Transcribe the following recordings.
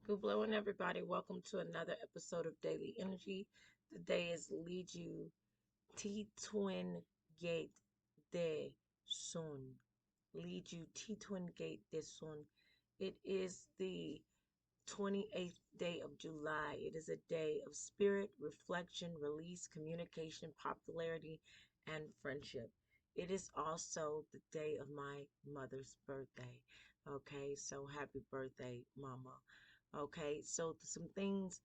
Good blowing, everybody. Welcome to another episode of Daily Energy. Today is Lead You T Twin Gate de Sun. Lead You T Twin Gate de Sun. It is the 28th day of July. It is a day of spirit, reflection, release, communication, popularity, and friendship. It is also the day of my mother's birthday. Okay, so happy birthday, Mama. Okay, so some things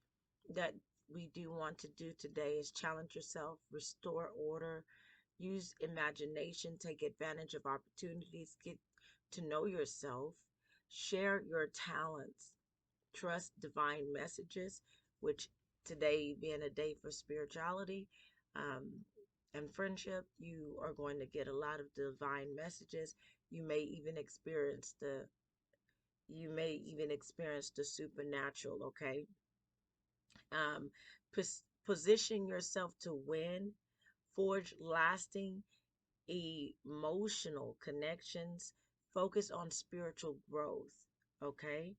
that we do want to do today is challenge yourself, restore order, use imagination, take advantage of opportunities, get to know yourself, share your talents, trust divine messages, which today being a day for spirituality um, and friendship, you are going to get a lot of divine messages. You may even experience the you may even experience the supernatural. Okay, um, position yourself to win, forge lasting emotional connections, focus on spiritual growth. Okay,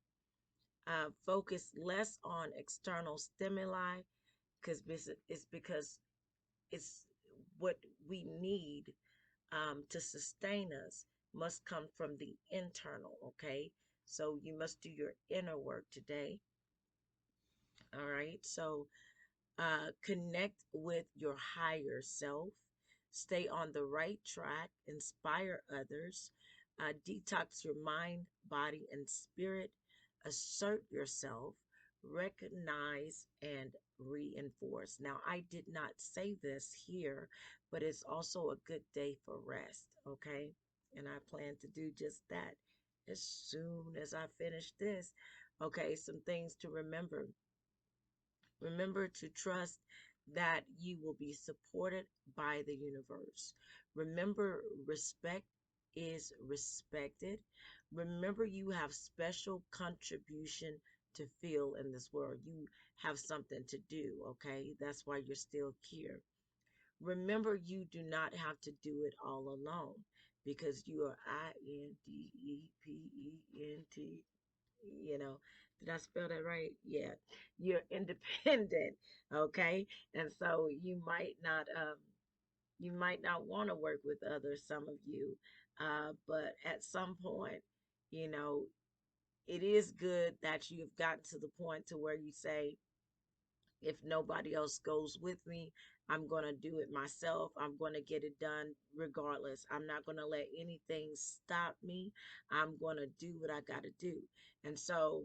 focus less on external stimuli because it's because it's what we need to sustain us must come from the internal. Okay, so you must do your inner work today. All right, so connect with your higher self, stay on the right track, inspire others, detox your mind, body, and spirit, assert yourself, recognize, and reinforce. Now, I did not say this here, but it's also a good day for rest, okay? And I plan to do just that as soon as I finish this. Okay, some things to remember. Remember to trust that you will be supported by the universe. Remember, respect is respected. Remember, you have special contribution to feel in this world. You have something to do, okay? That's why you're still here. Remember, you do not have to do it all alone because you are INDEPENT. You know, did I spell that right? Yeah, you're independent. Okay, and so you might not want to work with others, some of you, but at some point, you know, it is good that you've gotten to the point to where you say, if nobody else goes with me, I'm going to do it myself. I'm going to get it done regardless. I'm not going to let anything stop me. I'm going to do what I got to do. And so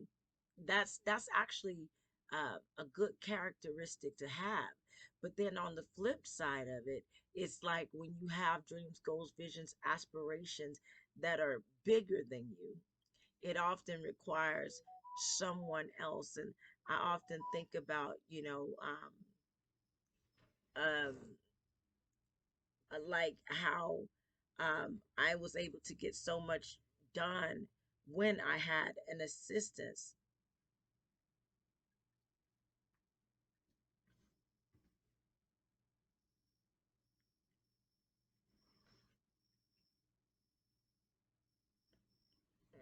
that's actually a good characteristic to have. But then on the flip side of it, it's like when you have dreams, goals, visions, aspirations that are bigger than you, it often requires someone else. And I often think about, um, like how I was able to get so much done when I had an assistance.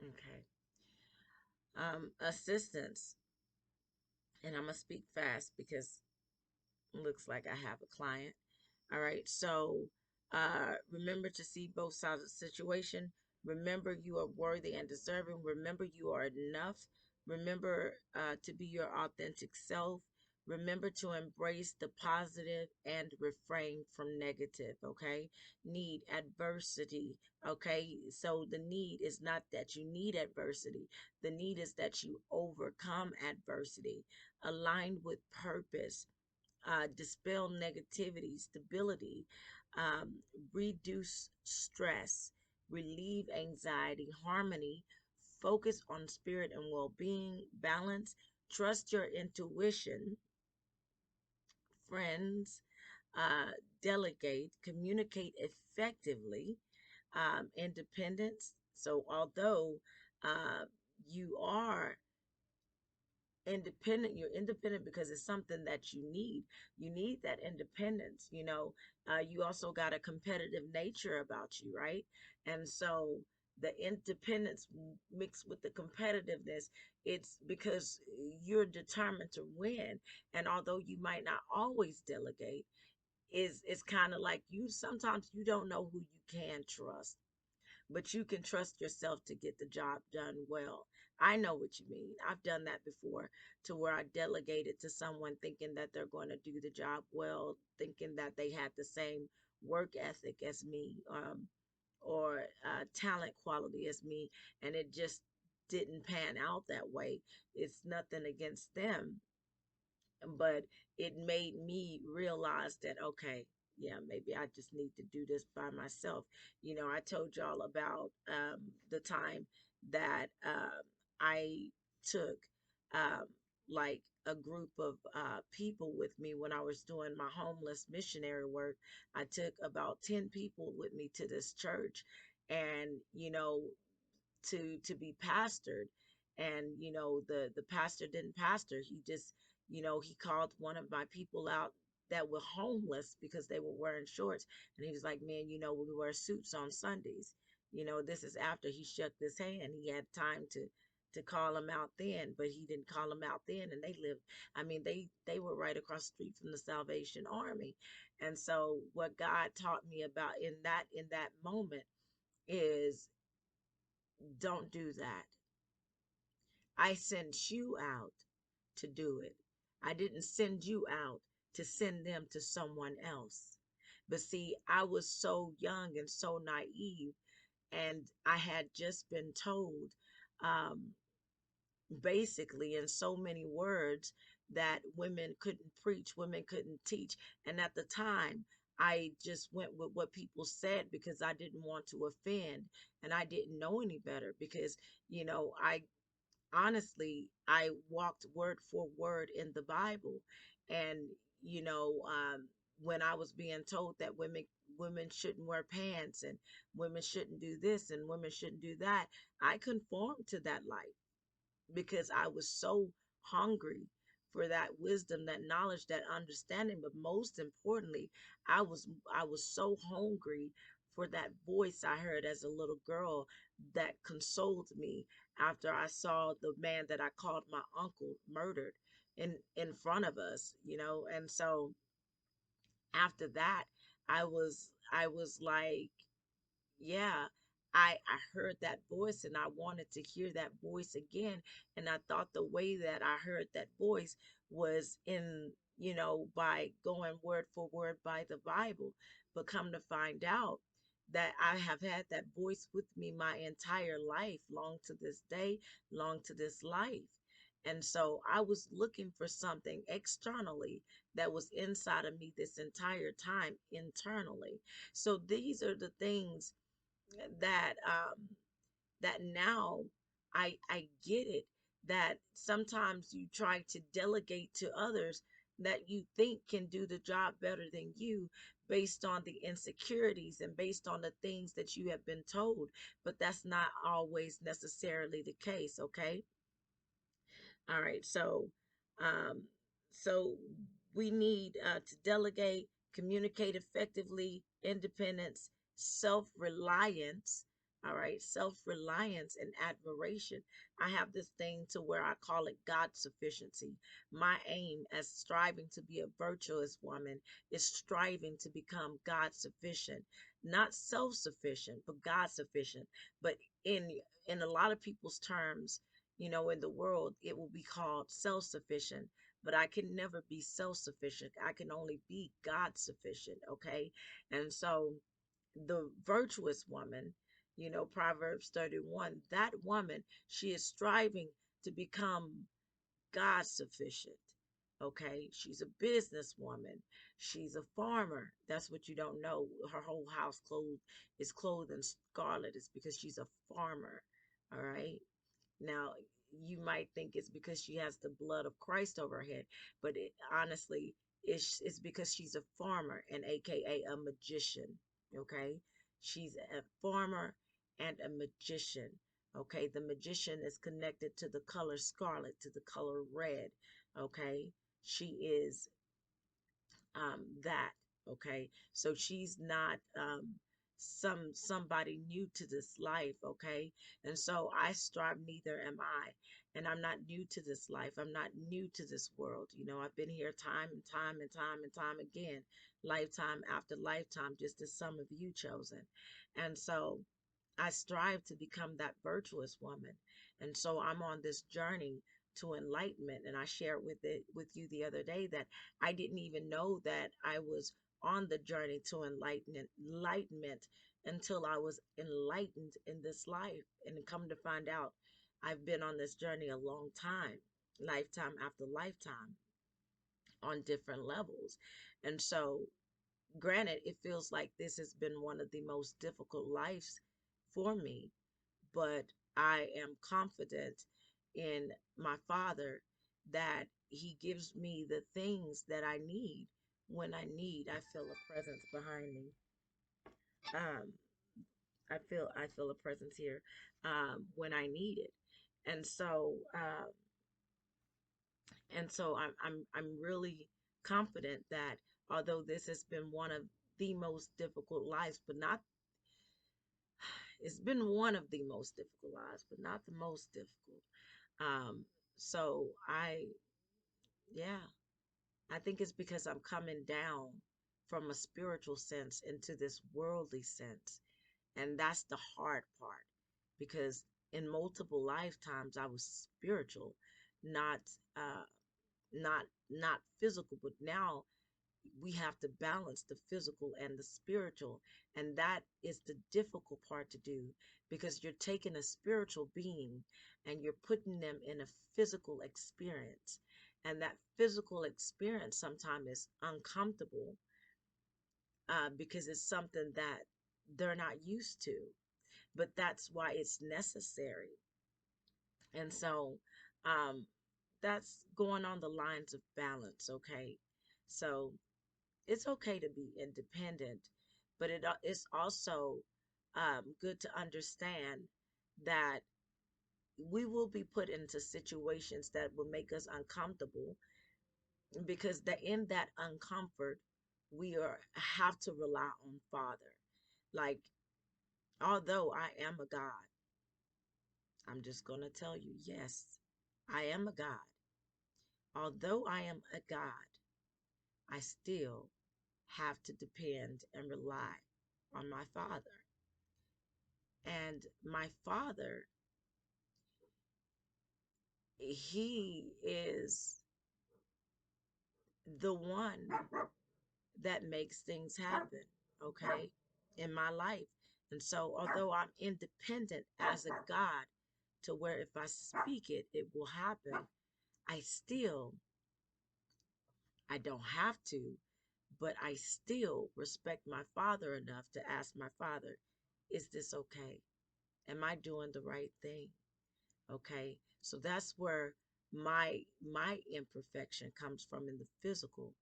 Okay. Assistance. And I'm going to speak fast because it looks like I have a client. All right. So remember to see both sides of the situation. Remember you are worthy and deserving. Remember you are enough. Remember to be your authentic self. Remember to embrace the positive and refrain from negative. Okay. Need adversity. Okay. So the need is not that you need adversity, the need is that you overcome adversity, aligned with purpose, dispel negativity, stability, reduce stress, relieve anxiety, harmony, focus on spirit and well being, balance, trust your intuition, friends, uh, delegate, communicate effectively, independence. So, although you are independent, you're independent because it's something that you need that independence, you also got a competitive nature about you, right? And so the independence mixed with the competitiveness, it's because you're determined to win. And although you might not always delegate, is it's kind of like you sometimes you don't know who you can trust, but you can trust yourself to get the job done well. I know what you mean. I've done that before, to where I delegated to someone thinking that they're going to do the job well, thinking that they had the same work ethic as me, or talent quality as me, and it just didn't pan out that way. It's nothing against them, but it made me realize that, okay, yeah, maybe I just need to do this by myself. I told y'all about the time that I took um, like a group of people with me when I was doing my homeless missionary work. I took about 10 people with me to this church, and to be pastored. And the pastor didn't pastor, he just he called one of my people out that were homeless because they were wearing shorts, and he was like, man, we wear suits on Sundays. This is after he shook his hand. He had time to call him out then, but he didn't call him out then, and they lived, I mean, they were right across the street from the Salvation Army. And so what God taught me about in that moment is, don't do that. I sent you out to do it. I didn't send you out to send them to someone else. But see, I was so young and so naive, and I had just been told, um, basically, in so many words, that women couldn't preach, women couldn't teach. And at the time, I just went with what people said because I didn't want to offend, and I didn't know any better because, I honestly, I walked word for word in the Bible. And you know um, when I was being told that women shouldn't wear pants, and women shouldn't do this, and women shouldn't do that, I conformed to that life because I was so hungry for that wisdom, that knowledge, that understanding. But most importantly, I was so hungry for that voice I heard as a little girl that consoled me after I saw the man that I called my uncle murdered in front of us, and so after that, I was like, yeah, I heard that voice, and I wanted to hear that voice again. And I thought the way that I heard that voice was by going word for word by the Bible. But come to find out that I have had that voice with me my entire life, long to this day, long to this life. And so I was looking for something externally that was inside of me this entire time internally. So these are the things that now I get it, that sometimes you try to delegate to others that you think can do the job better than you, based on the insecurities and based on the things that you have been told, but that's not always necessarily the case. Okay. All right, um, so we need to delegate, communicate effectively, independence, self-reliance. All right, self-reliance and admiration. I have this thing to where I call it God sufficiency. My aim as striving to be a virtuous woman is striving to become God sufficient, not self-sufficient, but God sufficient. But in in a lot of people's terms, in the world, it will be called self sufficient, but I can never be self sufficient. I can only be God sufficient. Okay. And so the virtuous woman, Proverbs 31, that woman, she is striving to become God sufficient. Okay. She's a businesswoman. She's a farmer. That's what you don't know. Her whole house is clothed in scarlet. It's because she's a farmer. All right. Now, you might think it's because she has the blood of Christ over her head, but honestly, it's because she's a farmer, and AKA a magician. Okay. She's a farmer and a magician. Okay. The magician is connected to the color scarlet, to the color red. Okay. She is that. Okay. So she's not somebody new to this life, okay? And so I strive, neither am I. And I'm not new to this life. I'm not new to this world. You know, I've been here time and time and time and time again, lifetime after lifetime, just as some of you chosen. And so I strive to become that virtuous woman. And so I'm on this journey to enlightenment. And I shared with you the other day that I didn't even know that I was on the journey to enlightenment until I was enlightened in this life. And come to find out, I've been on this journey a long time, lifetime after lifetime, on different levels. And so, granted, it feels like this has been one of the most difficult lives for me, but I am confident in my Father that He gives me the things that I need when I need. I feel a presence behind me. Um, I feel a presence here when I need it, and so I'm really confident that although this has been one of the most difficult lives, but not it's been one of the most difficult lives, but not the most difficult. Um, so yeah, I think it's because I'm coming down from a spiritual sense into this worldly sense. And that's the hard part because in multiple lifetimes I was spiritual, not uh not physical, but now we have to balance the physical and the spiritual. And that is the difficult part to do because you're taking a spiritual being and you're putting them in a physical experience. And that physical experience sometimes is uncomfortable because it's something that they're not used to. But that's why it's necessary. And so um, that's going on the lines of balance, okay? So it's okay to be independent, but it's also good to understand that we will be put into situations that will make us uncomfortable because in that uncomfort we are have to rely on Father. Like, although I am a God, I'm just going to tell you, yes, I am a God. Although I am a God, I still have to depend and rely on my Father. And my Father, He is the one that makes things happen, okay, in my life. And so, although I'm independent as a God, to where if I speak it, it will happen, I still, I don't have to, but I still respect my Father enough to ask my Father, is this okay? Am I doing the right thing? Okay, so that's where my imperfection comes from in the physical,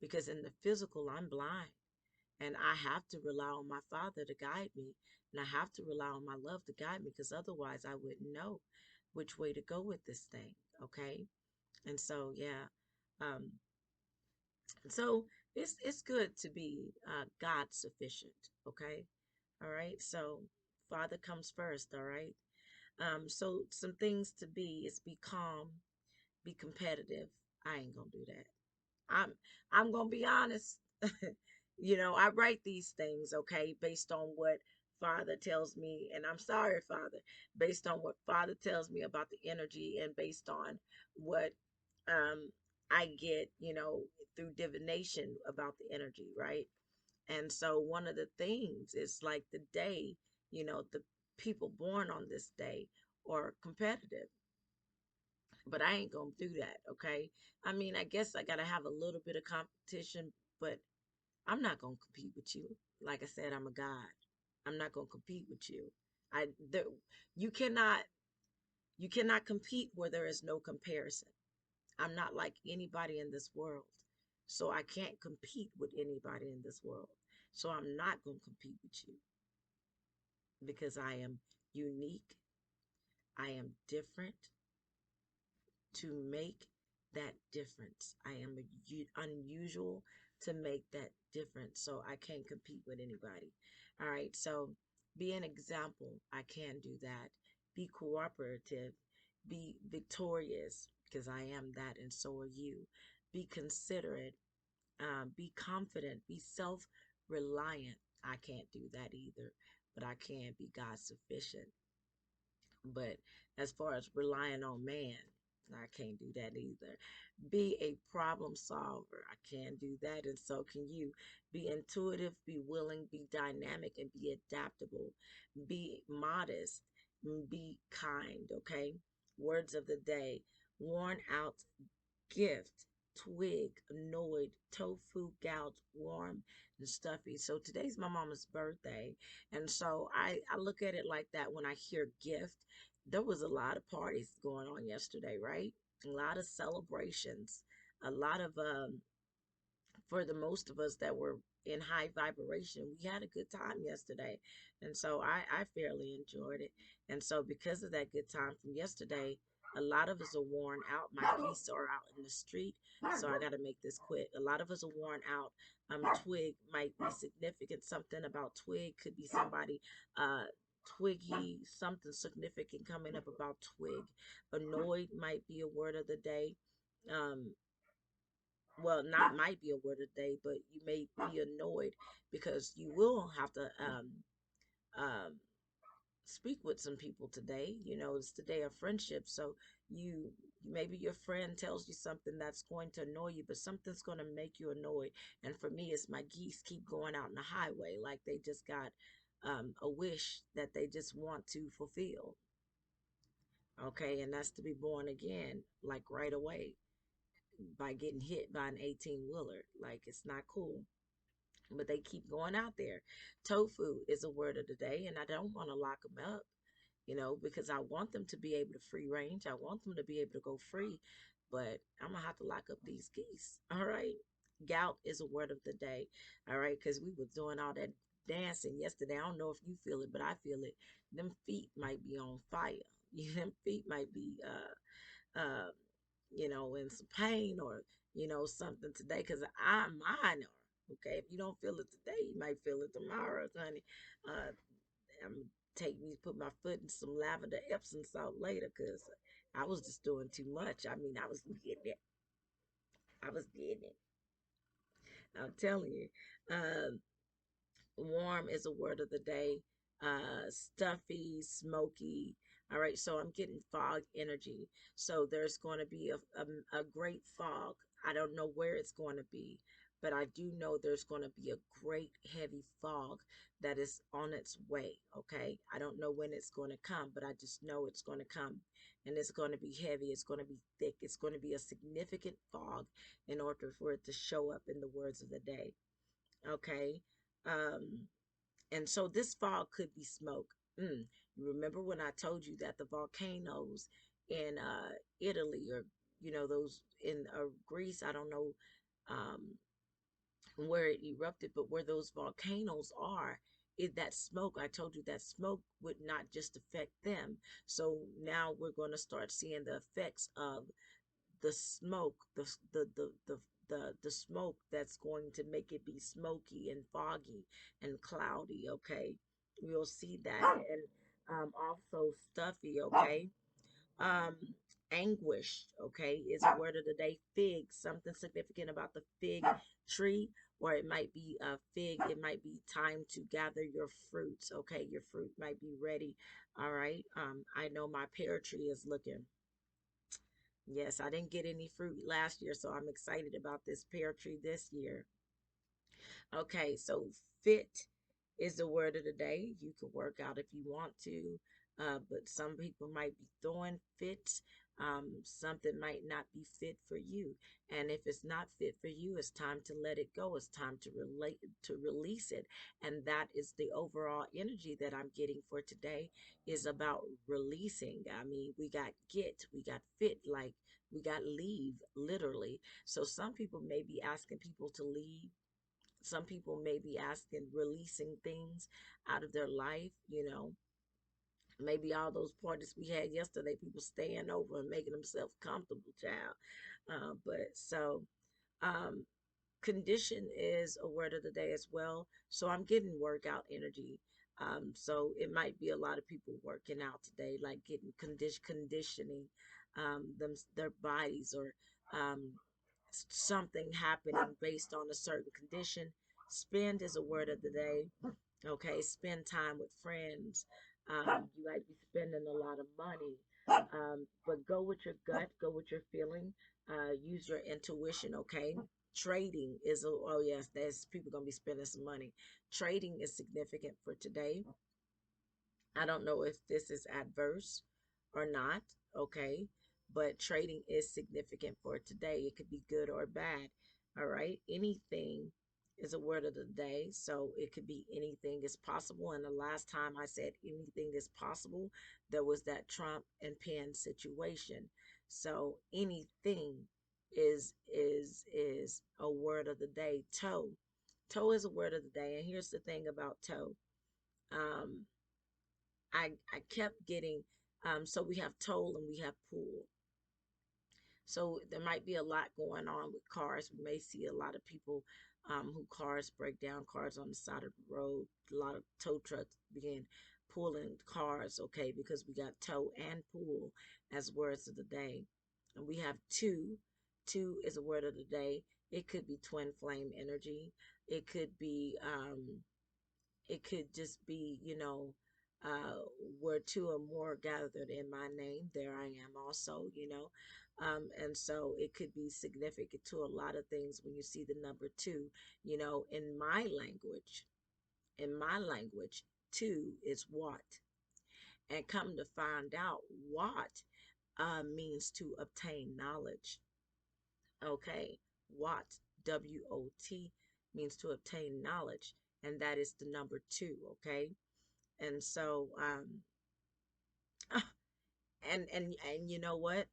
because in the physical I'm blind and I have to rely on my Father to guide me, and I have to rely on my love to guide me, because otherwise I wouldn't know which way to go with this thing. Okay, and so yeah, um, so it's good to be God sufficient. Okay, all right. So Father comes first. All right. So some things to be is be calm, be competitive. I ain't gonna do that. I'm I'm gonna be honest. You know, I write these things, okay, based on what Father tells me, and I'm sorry, Father, based on what Father tells me about the energy and based on what um I get, you know, through divination about the energy, right? And so one of the things is like the day, you know, the people born on this day are competitive, but I ain't gonna do that, okay? I mean, I guess I gotta have a little bit of competition, but I'm not gonna compete with you. Like I said, I'm a God. I'm not gonna compete with you. I there, you cannot you cannot compete where there is no comparison. I'm not like anybody in this world. So I can't compete with anybody in this world. So I'm not going to compete with you because I am unique. I am different to make that difference. I am unusual to make that difference. So I can't compete with anybody. All right, so be an example. I can do that. Be cooperative. Be victorious, because I am that, and so are you. Be considerate. Be confident. Be self reliant. I can't do that either, but I can be God sufficient. But as far as relying on man, I can't do that either. Be a problem solver. I can do that, and so can you. Be intuitive, be willing, be dynamic, and be adaptable. Be modest, be kind, okay? Words of the day: worn out, gift, twig, annoyed, tofu, gout, warm, and stuffy. So today's my mama's birthday. And so I look at it like that when I hear gift. There was a lot of parties going on yesterday, right? A lot of celebrations, a lot of for the most of us that were in high vibration, we had a good time yesterday. And so I fairly enjoyed it. And so because of that good time from yesterday, a lot of us are worn out. My geese are out in the street, so I got to make this quick. A lot of us are worn out. Twig might be significant. Something about twig could be somebody, twiggy, something significant coming up about twig. Annoyed might be a word of the day. Um, well, not might be a word of the day, but you may be annoyed because you will have to um, speak with some people today. You know, it's the day of friendship, so you maybe your friend tells you something that's going to annoy you, but something's going to make you annoyed. And for me, it's my geese keep going out in the highway like they just got a wish that they just want to fulfill. Okay, and that's to be born again, like right away by getting hit by an 18 wheeler. Like it's not cool, but they keep going out there. Tofu is a word of the day, and I don't want to lock them up, because I want them to be able to free range. I want them to be able to go free, but I'm gonna have to lock up these geese. All right. Gout is a word of the day. All right, because we was doing all that dancing yesterday. I don't know if you feel it, but I feel it. Them feet might be on fire. Them feet might be in some pain or, something today because mine are. Okay. If you don't feel it today, you might feel it tomorrow, honey. Uh, I'm take me put my foot in some lavender Epsom salt later because I was just doing too much. I mean, I was getting it. I was getting it. I'm telling you. Warm is a word of the day. Stuffy, smoky. All right, so I'm getting fog energy. So there's going to be a great fog. I don't know where it's going to be, but I do know there's going to be a great heavy fog that is on its way. Okay, I don't know when it's going to come, but I just know it's going to come, and it's going to be heavy. It's going to be thick. It's going to be a significant fog in order for it to show up in the words of the day. Okay. Um, and so this fog could be smoke. You remember when I told you that the volcanoes in Italy or those in Greece, I don't know um, where it erupted, but where those volcanoes are, that smoke, I told you that smoke would not just affect them. So now we're going to start seeing the effects of the smoke, the smoke that's going to make it be smoky and foggy and cloudy. Okay, we'll see that, and also stuffy. Okay, um, anguished. Okay, is a word of the day. Fig, something significant about the fig tree, or it might be a fig. It might be time to gather your fruits. Okay, your fruit might be ready. All right. I know my pear tree is looking. Yes, I didn't get any fruit last year, so I'm excited about this pear tree this year. Okay, so fit is the word of the day. You can work out if you want to, but some people might be throwing fits. Something might not be fit for you, and if it's not fit for you, it's time to let it go. It's time to release it, and that is the overall energy that I'm getting for today is about releasing. I mean, we got fit, like we got leave, literally. So some people may be asking people to leave. Some people may be asking, releasing things out of their life, maybe all those parties we had yesterday, people staying over and making themselves comfortable, child. But so, um, Condition is a word of the day as well. So I'm getting workout energy. So it might be a lot of people working out today, like getting conditioning their bodies, or um, something happening based on a certain condition. Spend is a word of the day. Okay, spend time with friends. You might be spending a lot of money, but go with your gut, go with your feeling, use your intuition. Okay, trading is oh yes, there's people gonna be spending some money. Trading is significant for today. I don't know if this is adverse or not, okay? But trading is significant for today. It could be good or bad, all right? Anything is a word of the day, so it could be anything is possible. And the last time I said anything is possible, there was that Trump and Penn situation. So anything is a word of the day. Toe. Toe is a word of the day. And here's the thing about toe. Um, I kept getting so we have toll and we have pool. So there might be a lot going on with cars. We may see a lot of people who cars break down, cars on the side of the road. A lot of tow trucks begin pulling cars, okay, because we got tow and pool as words of the day. And we have two. Two is a word of the day. It could be twin flame energy. It could be it could just be, uh, where two or more gathered in my name, there I am also, and so it could be significant to a lot of things when you see the number two, in my language, two is what. And come to find out, what means to obtain knowledge. Okay, what, WOT, means to obtain knowledge, and that is the number two. Okay, and so and you know what,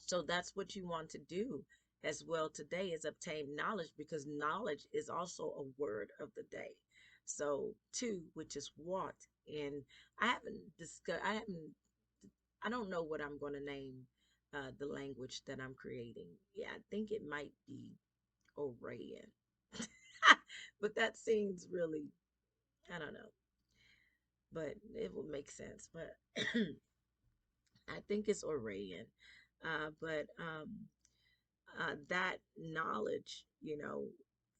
so that's what you want to do as well today, is obtain knowledge, because knowledge is also a word of the day. So two, which is what. And I don't know what I'm going to name the language that I'm creating. Yeah, I think it might be Orion. But that seems really, I don't know, but it will make sense. But I think it's Orion. But that knowledge,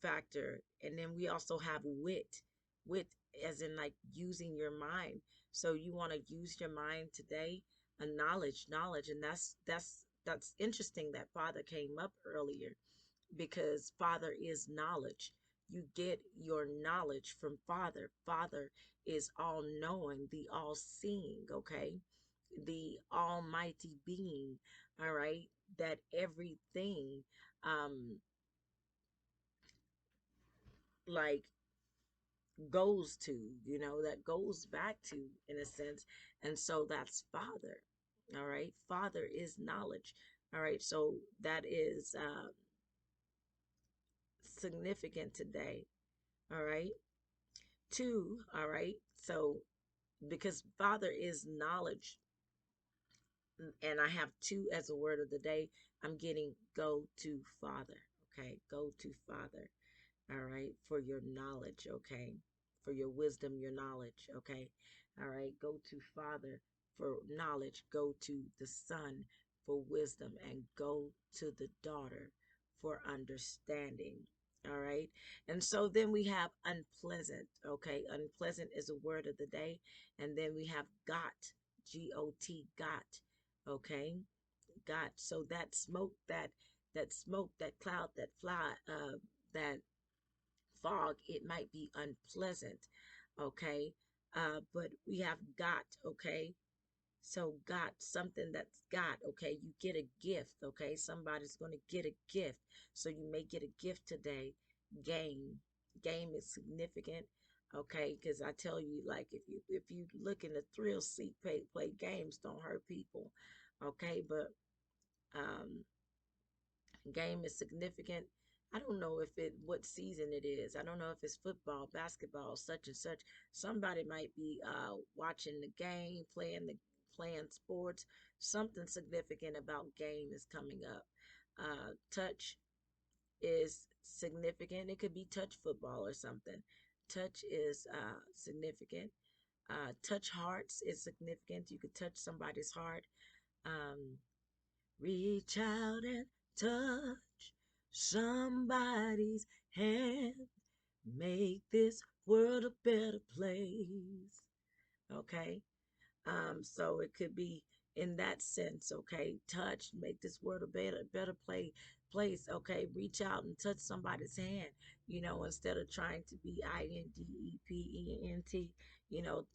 factor. And then we also have wit, as in like using your mind. So you want to use your mind today, a knowledge. And that's interesting that Father came up earlier, because Father is knowledge. You get your knowledge from Father. Father is all knowing, the all seeing, okay? The almighty being, all right? That everything, um, like goes to, that goes back to, in a sense. And so that's Father, all right? Father is knowledge, all right? So that is significant today, all right? Two, all right? So because Father is knowledge, and I have two as a word of the day, I'm getting go to Father, okay? Go to Father, all right? For your knowledge, okay? For your wisdom, your knowledge, okay? All right? Go to Father for knowledge, go to the Son for wisdom, and go to the daughter for understanding. All right. And so then we have unpleasant. Okay. Unpleasant is a word of the day. And then we have got, GOT, got. Okay. Got. So that smoke, that cloud, that fly, that fog, it might be unpleasant. Okay. But we have got. Okay. So got, something that's got, okay, you get a gift, okay? Somebody's going to get a gift. So you may get a gift today. Game. Game is significant, okay? Because I tell you, like, if you look in the thrill seat, play games, don't hurt people, okay? But um game is significant. I don't know if it what season it is. I don't know if it's football, basketball, such and such. Somebody might be watching the game, playing sports. Something significant about game is coming up. Touch. is significant. It could be touch football or something. Touch is significant. Touch hearts is significant. You could touch somebody's heart. Um, Reach out and touch somebody's hand. Make this world a better place. Okay. So it could be in that sense, okay? Touch, make this world a better place, okay? Reach out and touch somebody's hand, instead of trying to be INDEPENT,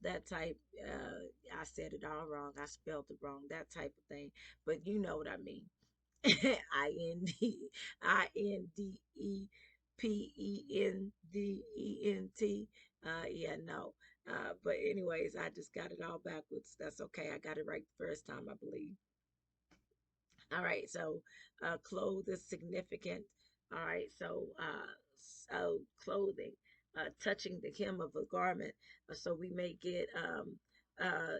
that type. I said it all wrong. I spelled it wrong. That type of thing, but you know what I mean. INDEPENDENT. Yeah, no. But anyways, I just got it all backwards. That's okay. I got it right the first time, I believe. All right, so clothes is significant. All right, so clothing, touching the hem of a garment. So we may get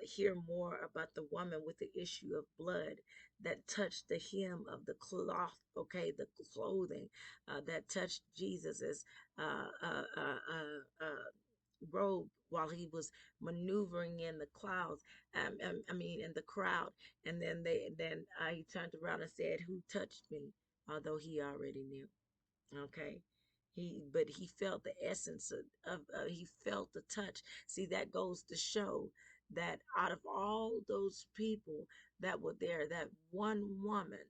hear more about the woman with the issue of blood that touched the hem of the cloth. Okay, the clothing that touched Jesus's uh, uh, uh, uh, uh, robe while he was maneuvering in the clouds. I mean, in the crowd. And then he turned around and said, "Who touched me?" Although he already knew. Okay. But he felt the essence of he felt the touch. See, that goes to show that out of all those people that were there, that one woman,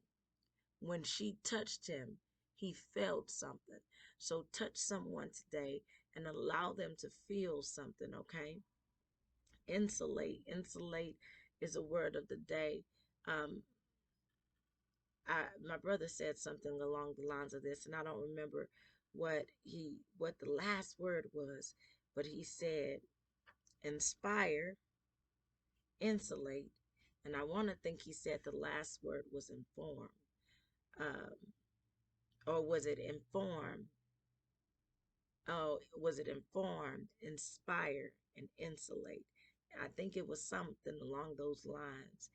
when she touched him, he felt something. So touch someone today and allow them to feel something, okay? Insulate. Insulate is a word of the day. Um, my brother said something along the lines of this, and I don't remember what the last word was, but he said inspire, insulate, and I want to think he said the last word was inform, um, or was it inform? Oh, was it inform, inspire, and insulate? I think it was something along those lines.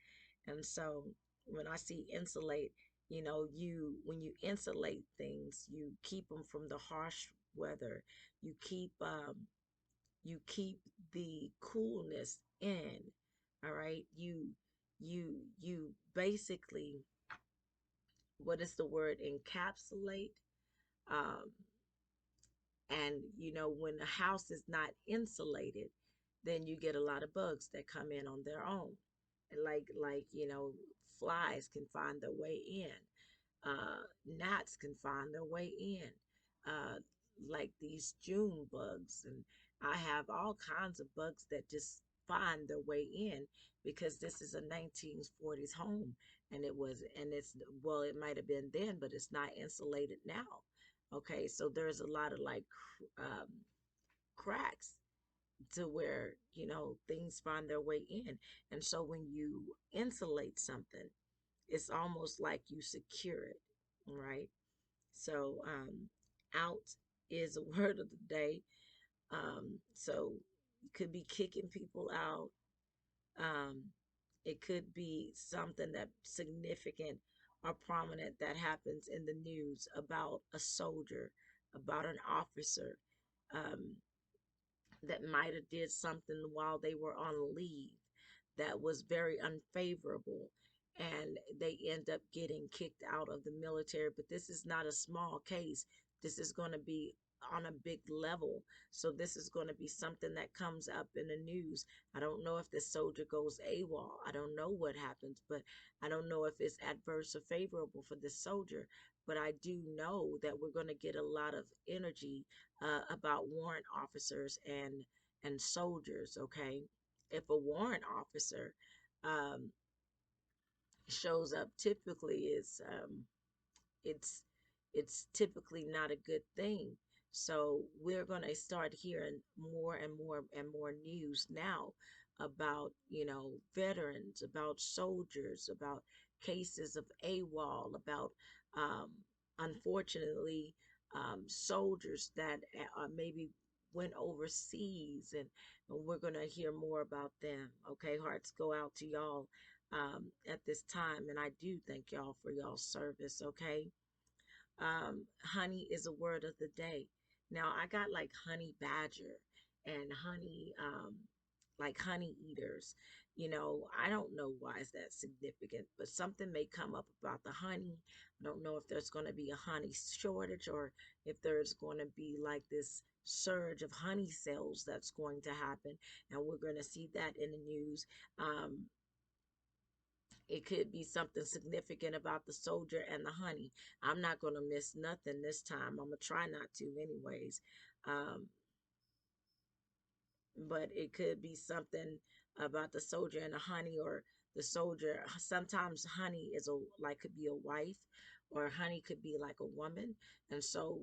And so when I see insulate, you when you insulate things, you keep them from the harsh weather. You keep the coolness in. All right. You basically, what is the word? Encapsulate. Um, And when a house is not insulated, then you get a lot of bugs that come in on their own. And flies can find their way in. Gnats can find their way in. Uh, like these June bugs. And I have all kinds of bugs that just find their way in because this is a 1940s home, and well, it might have been then, but it's not insulated now. Okay, so there's a lot of um, cracks to where things find their way in. And so when you insulate something, it's almost like you secure it, right? So out is a word of the day. So you could be kicking people out. um, it could be something that significant or prominent that happens in the news about a soldier, about an officer, um, that might have did something while they were on leave that was very unfavorable, and they end up getting kicked out of the military. But this is not a small case. This is going to be on a big level. So this is going to be something that comes up in the news. I don't know if the soldier goes AWOL. I don't know what happens, but I don't know if it's adverse or favorable for the soldier. But I do know that we're going to get a lot of energy about warrant officers and soldiers. Okay, if a warrant officer um, shows up, typically it's it's typically not a good thing. So we're going to start hearing more and more and more news now about, veterans, about soldiers, about cases of AWOL, about, um, unfortunately, soldiers that maybe went overseas, and we're going to hear more about them. Okay, hearts go out to y'all at this time, and I do thank y'all for y'all service. Okay, Honey is a word of the day. Now I got like honey badger and honey, like honey eaters. I don't know why is that significant, but something may come up about the honey. I don't know if there's going to be a honey shortage or if there's going to be like this surge of honey sales that's going to happen, and we're going to see that in the news. It could be something significant about the soldier and the honey. I'm not going to miss nothing this time. I'm going to try not to, anyways. Um, but it could be something about the soldier and the honey, or the soldier. Sometimes honey is a like could be a wife, or honey could be like a woman. And so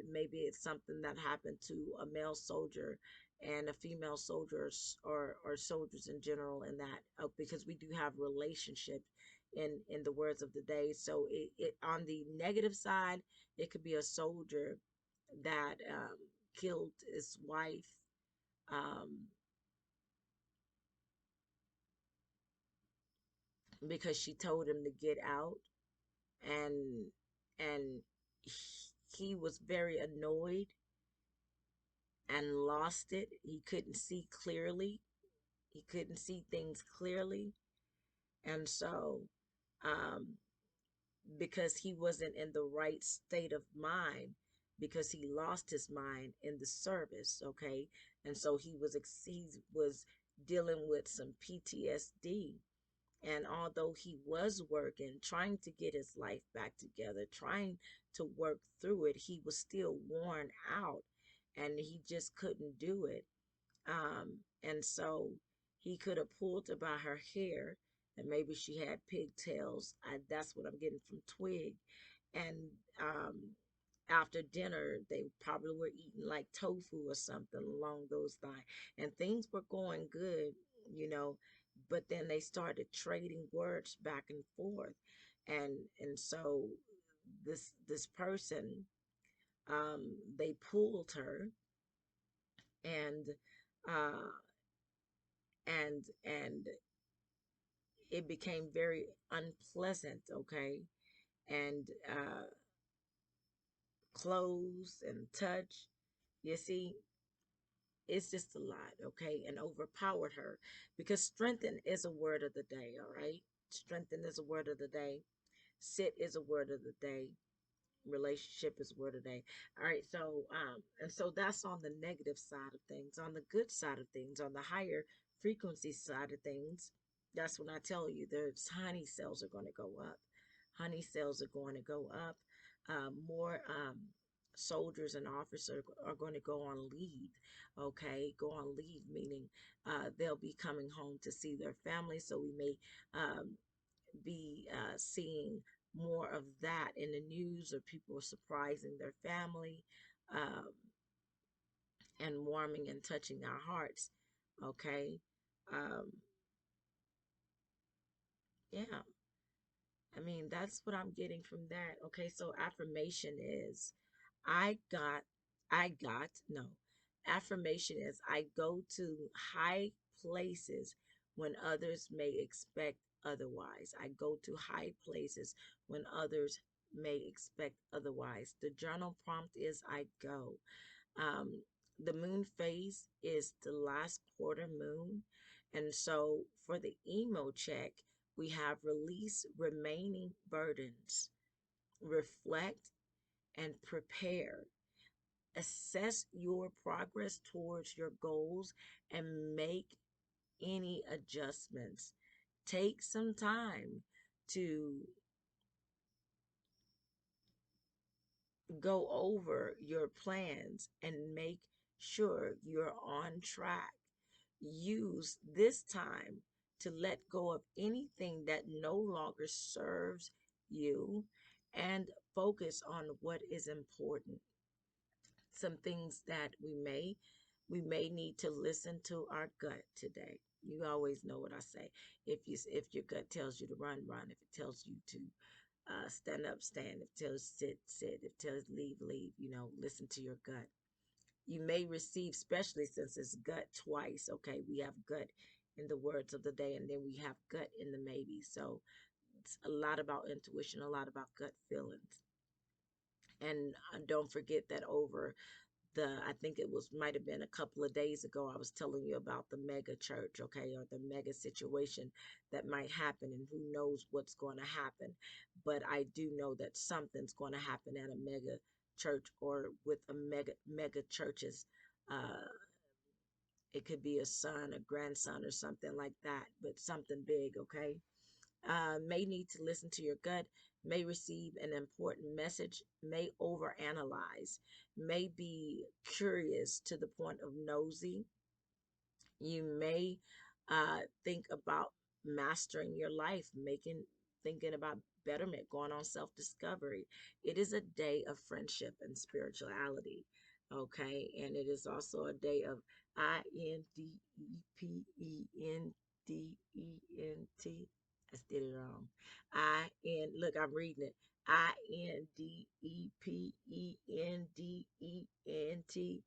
maybe it's something that happened to a male soldier and a female soldiers, or soldiers in general, in that, because we do have relationship in the words of the day. So it on the negative side, it could be a soldier that killed his wife, um, because she told him to get out, and and he was very annoyed and lost it. He couldn't see clearly. He couldn't see things clearly, and so um, because he wasn't in the right state of mind, because he lost his mind in the service, okay, and so he was dealing with some PTSD. And although he was working, trying to get his life back together, trying to work through it, he was still worn out and he just couldn't do it. And so he could have pulled her by her hair, and maybe she had pigtails. That's what I'm getting from Twig. And um, after dinner, they probably were eating like tofu or something along those lines, and things were going good, you know. But then they started trading words back and forth, and so this person, they pulled her, and uh, and it became very unpleasant, okay, and close and touch. You see, it's just a lot, okay, and overpowered her, because strengthen is a word of the day, all right? Strengthen is a word of the day. Sit is a word of the day. Relationship is word of the day. All right, so and so that's on the negative side of things. On the good side of things, on the higher frequency side of things, that's when I tell you there's honey sales are going to go up. Honey sales are going to go up. More soldiers and officers are going to go on leave. Okay, go on leave, meaning they'll be coming home to see their family. So we may be seeing more of that in the news, or people surprising their family, um, and warming and touching our hearts. Okay. Um, yeah. I mean, that's what I'm getting from that. Okay. So affirmation is I got, no. Affirmation is I go to high places when others may expect otherwise. I go to high places when others may expect otherwise. The journal prompt is I go. Um, the moon phase is the last quarter moon. And so for the emo check, we have release remaining burdens, reflect, and prepare. Assess your progress towards your goals and make any adjustments. Take some time to go over your plans and make sure you're on track. Use this time to let go of anything that no longer serves you and focus on what is important. Some things that we may need to listen to our gut today. You always know what I say. If your gut tells you to run, run. If it tells you to stand up, stand. If it tells sit, sit. If it tells leave, leave. Listen to your gut. You may receive, especially since it's gut twice. Okay, we have gut in the words of the day, and then we have gut in the maybe. So it's a lot about intuition, a lot about gut feelings. And don't forget that over I think it was might have been a couple of days ago, I was telling you about the mega church, okay, or the mega situation that might happen, and who knows what's going to happen. But I do know that something's going to happen at a mega church or with a mega churches. Uh, it could be a son, a grandson, or something like that, but something big, okay? May need to listen to your gut, may receive an important message, may overanalyze, may be curious to the point of nosy. You may think about mastering your life, thinking about betterment, going on self-discovery. It is a day of friendship and spirituality, okay? And it is also a day of INDEPENDENT. I did it wrong. Look, I'm reading it. INDEPENDENT.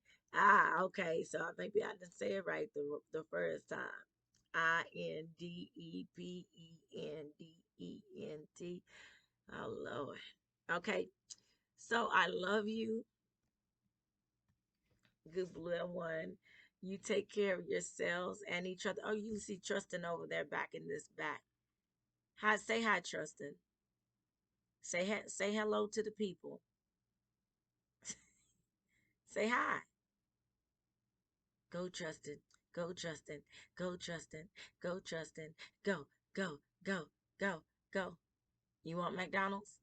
Okay. So maybe I didn't say it right the first time. INDEPENDENT. Oh Lord. Okay. So I love you, good little one. You take care of yourselves and each other. Oh, you see Trustin over there back in this back. Hi, say hi, Trustin. Say hello to the people. Say hi. Go, Trustin. Go, Trustin. Go, Trustin. Go, Trustin. Go, go, go, go, go. You want McDonald's?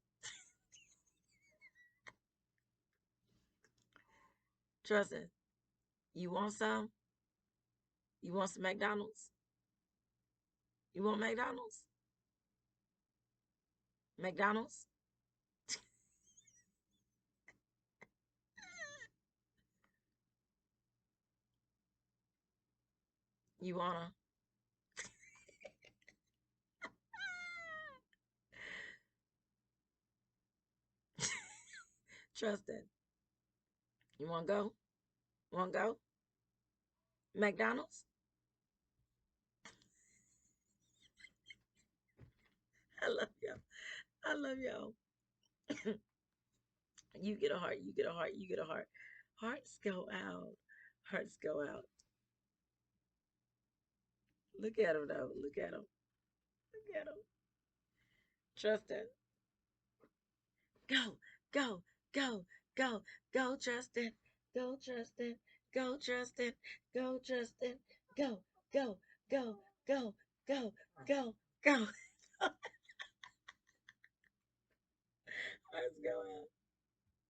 Trustin, you want some? You want some McDonald's? You want McDonald's? McDonald's? You wanna? Trustin, you wanna go? Wanna go? McDonald's? I love y'all. I love y'all. You get a heart. You get a heart. You get a heart. Hearts go out. Hearts go out. Look at him though. Look at him. Look at him. Trustin. Go, go, go, go, go, Justin. Go, Justin. Go, Justin. Go, Justin. Go, go, go, go, go, go, go. Let's go out.